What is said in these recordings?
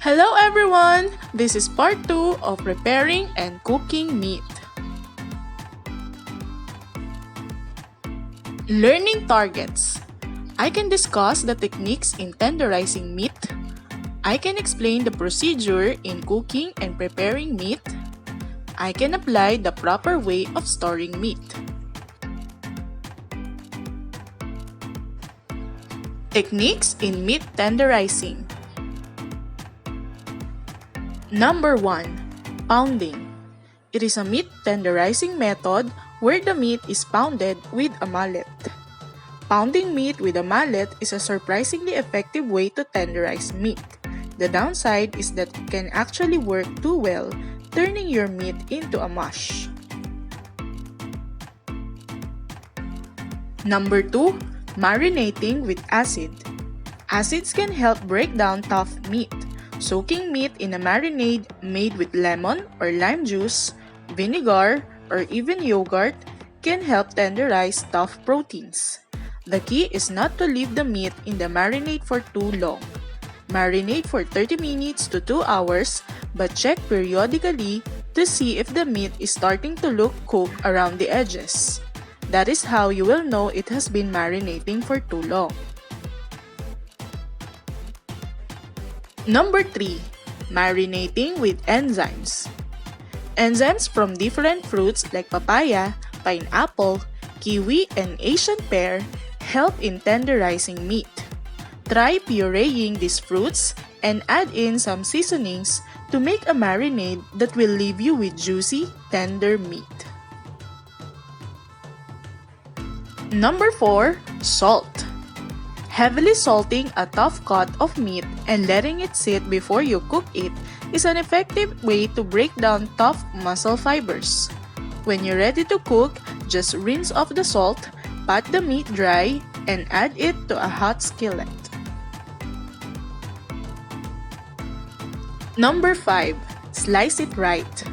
Hello everyone! This is part 2 of preparing and cooking meat. Learning targets. I can discuss the techniques in tenderizing meat. I can explain the procedure in cooking and preparing meat. I can apply the proper way of storing meat. Techniques in meat tenderizing. Number 1. Pounding. It is a meat tenderizing method where the meat is pounded with a mallet. Pounding meat with a mallet is a surprisingly effective way to tenderize meat. The downside is that it can actually work too well, turning your meat into a mush. Number 2. Marinating with acid. Acids can help break down tough meat. Soaking meat in a marinade made with lemon or lime juice, vinegar, or even yogurt can help tenderize tough proteins. The key is not to leave the meat in the marinade for too long. Marinate for 30 minutes to 2 hours, but check periodically to see if the meat is starting to look cooked around the edges. That is how you will know it has been marinating for too long. Number 3. Marinating with enzymes. Enzymes from different fruits like papaya, pineapple, kiwi, and Asian pear help in tenderizing meat. Try pureeing these fruits and add in some seasonings to make a marinade that will leave you with juicy, tender meat. Number 4. Salt. Heavily salting a tough cut of meat and letting it sit before you cook it is an effective way to break down tough muscle fibers. When you're ready to cook, just rinse off the salt, pat the meat dry, and add it to a hot skillet. Number 5. Slice it right.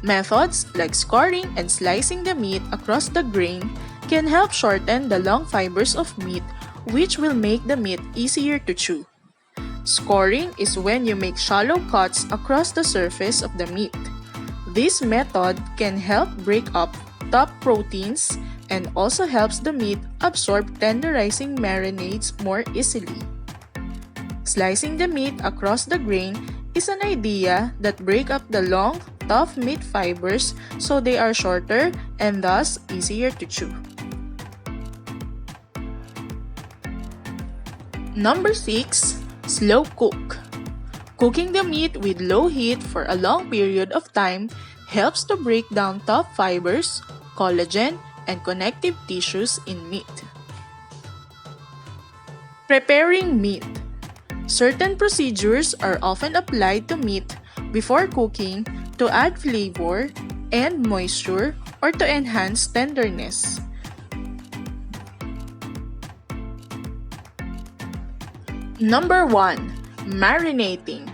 Methods like scoring and slicing the meat across the grain can help shorten the long fibers of meat, which will make the meat easier to chew. Scoring is when you make shallow cuts across the surface of the meat. This method can help break up tough proteins and also helps the meat absorb tenderizing marinades more easily. Slicing the meat across the grain is an idea that breaks up the long, tough meat fibers so they are shorter and thus easier to chew. Number 6. Slow cook. Cooking the meat with low heat for a long period of time helps to break down tough fibers, collagen, and connective tissues in meat. Preparing meat. Certain procedures are often applied to meat before cooking to add flavor and moisture or to enhance tenderness. Number 1. Marinating.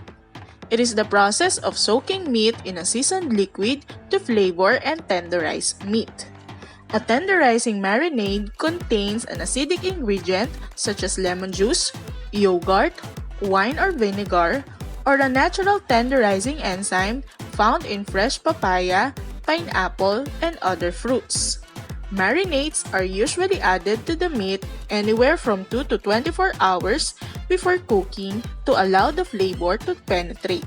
It is the process of soaking meat in a seasoned liquid to flavor and tenderize meat. A tenderizing marinade contains an acidic ingredient such as lemon juice, yogurt, wine or vinegar, or a natural tenderizing enzyme found in fresh papaya, pineapple, and other fruits. Marinades are usually added to the meat anywhere from 2 to 24 hours before cooking to allow the flavor to penetrate.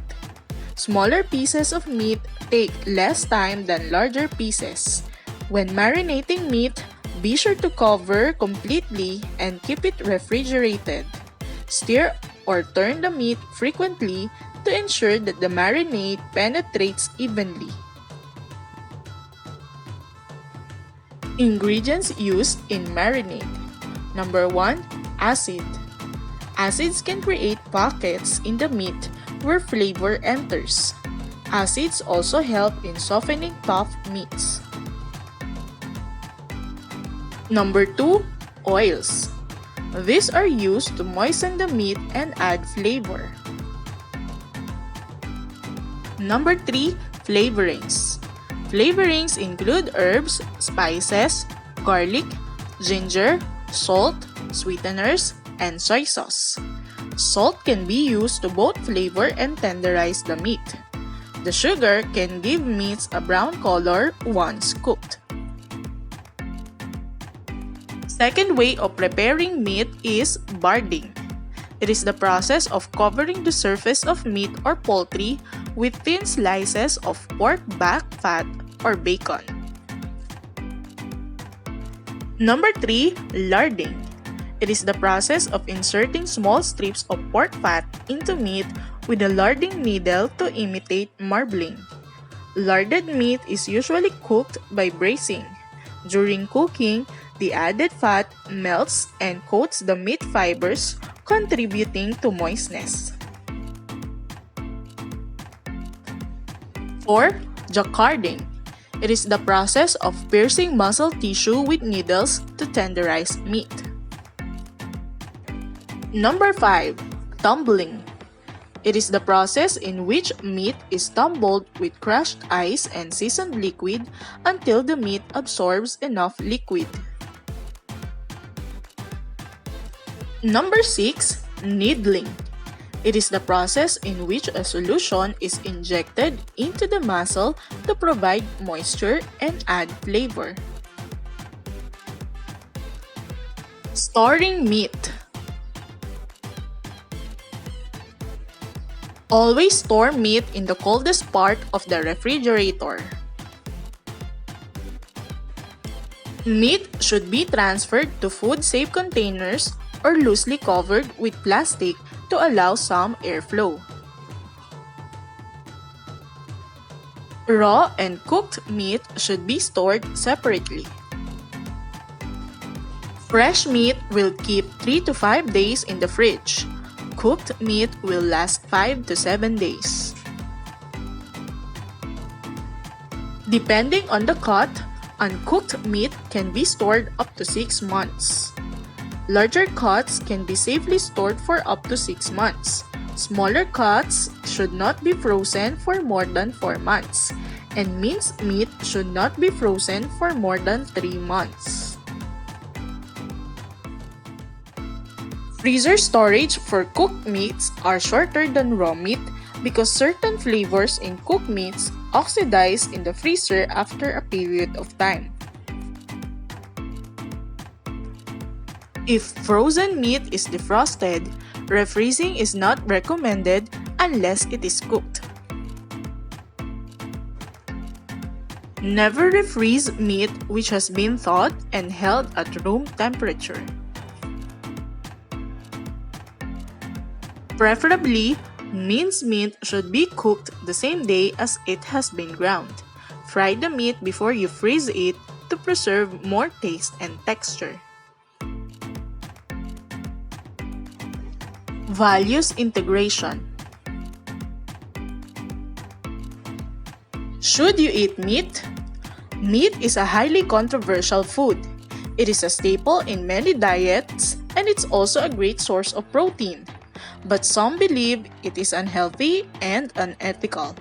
Smaller pieces of meat take less time than larger pieces. When marinating meat, be sure to cover completely and keep it refrigerated. Stir or turn the meat frequently to ensure that the marinade penetrates evenly. Ingredients used in marinade. Number 1. Acid. Acids can create pockets in the meat where flavor enters. Acids also help in softening tough meats. Number 2. Oils. These are used to moisten the meat and add flavor. Number 3. Flavorings. Flavorings include herbs, spices, garlic, ginger, salt, sweeteners, and soy sauce. Salt can be used to both flavor and tenderize the meat. The sugar can give meats a brown color once cooked. Second way of preparing meat is barding. It is the process of covering the surface of meat or poultry with thin slices of pork back fat or bacon. Number 3, larding. It is the process of inserting small strips of pork fat into meat with a larding needle to imitate marbling. Larded meat is usually cooked by braising. During cooking, the added fat melts and coats the meat fibers, contributing to moistness. 4. Jacquarding. It is the process of piercing muscle tissue with needles to tenderize meat. Number 5. Tumbling. It is the process in which meat is tumbled with crushed ice and seasoned liquid until the meat absorbs enough liquid. Number 6. Needling. It is the process in which a solution is injected into the muscle to provide moisture and add flavor. Storing meat. Always store meat in the coldest part of the refrigerator. Meat should be transferred to food-safe containers or loosely covered with plastic to allow some airflow. Raw and cooked meat should be stored separately. Fresh meat will keep 3 to 5 days in the fridge. Cooked meat will last 5 to 7 days. Depending on the cut, uncooked meat can be stored up to 6 months. Larger cuts can be safely stored for up to 6 months. Smaller cuts should not be frozen for more than 4 months, and minced meat should not be frozen for more than 3 months. Freezer storage for cooked meats are shorter than raw meat because certain flavors in cooked meats oxidize in the freezer after a period of time. If frozen meat is defrosted, refreezing is not recommended unless it is cooked. Never refreeze meat which has been thawed and held at room temperature. Preferably, minced meat should be cooked the same day as it has been ground. Fry the meat before you freeze it to preserve more taste and texture. Values integration. Should you eat meat? Meat is a highly controversial food. It is a staple in many diets and it's also a great source of protein. But some believe it is unhealthy and unethical.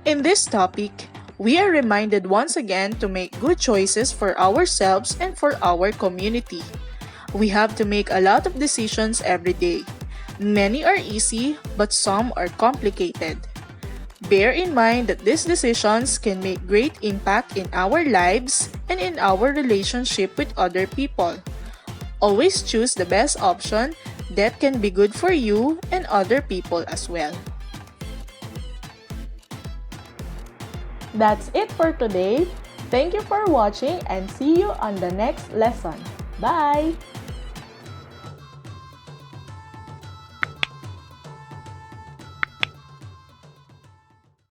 In this topic, we are reminded once again to make good choices for ourselves and for our community. We have to make a lot of decisions every day. Many are easy, but some are complicated. Bear in mind that these decisions can make great impact in our lives and in our relationship with other people. Always choose the best option that can be good for you and other people as well. That's it for today. Thank you for watching and see you on the next lesson. Bye!